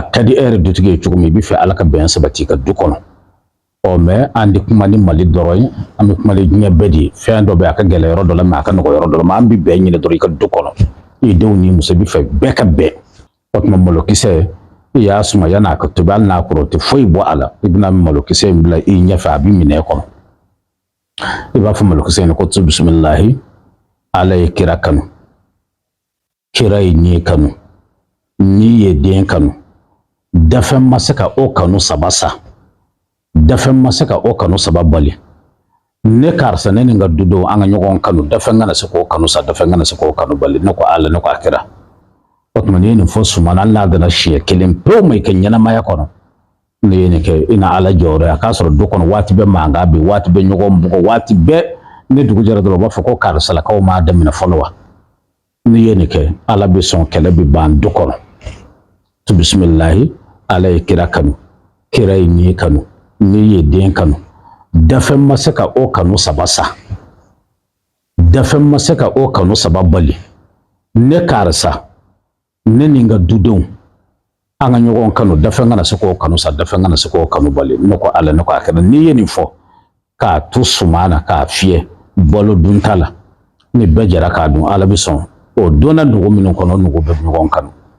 kadi ere dutigi cogo min bi fɛ ala ka bɛn sabati ka du kɔnɔ mais an di kuma ni mali dɔrɔn ye an bɛ kuma ni diɲɛ bɛɛ de ye fɛn dɔ bɛ a ka gɛlɛ yɔrɔ dɔ la mais a ka nɔgɔ yɔrɔ dɔ la mais an bi bɛn ɲini dɔrɔn i ka du kɔnɔ i denw ni muso bi fɛ bɛɛ ka bɛn o tuma malokisɛ i y'a suma yan'a ka tobi hali n'a kɔrɔ o tɛ foyi bɔ a la i bɛna malokisɛ in bila i ɲɛfɛ a bi minɛ kɔnɔ i b'a fɔ malokisɛ in ko tu bisimilahi ala ye kira kanu kira ye ɲɛ kanu n'i ye den kanu dafɛn ma se ka o kanu saba sa dafɛn ma se ka o kanu saba bali ne karisa ne ni n ka dudenw an ka ɲɔgɔn kanu dafɛn kana se k'o kanu sa dafɛn kana se k'o kanu bali ne ko ala ne ko a kira o tuma n'i ye nin fɔ sumana hali n'a dana siɲɛ kelen pewu ma i kɛ ɲɛnamaya kɔnɔ ne ye nin kɛ i na ala jɔyɔrɔ a k'a sɔrɔ du kɔnɔ waati bɛɛ mankan bɛ waati bɛɛ ɲɔgɔn bugɔ waati bɛɛ ne dugu jɛra dɔrɔn u b'a fɔ ko karisalakaw m'a daminɛ fɔlɔ wa n'i ye nin kɛ ala bɛ sɔn kɛlɛ bɛ ban du kɔnɔ tu bisimilahi ala ye kira kanu kira ye ɲɛ kanu n'i ye den kanu dafɛn ma se ka o kanu saba sa dafɛn ma se ka o kanu saba bali ne karisa ne ni n ka dudenw an ka ɲɔgɔn kanu dafɛn kana se k'o kanu sa dafɛn kana se k'o kanu bali ne ko ala ne ko a kɛra n'i ye nin fɔ k'a to suma na k'a fiyɛ balo dun ta la ni bɛɛ jɛra k'a dun ala bɛ sɔn o donna dugu minnu kɔnɔ nugu bɛ ɲɔgɔn kanu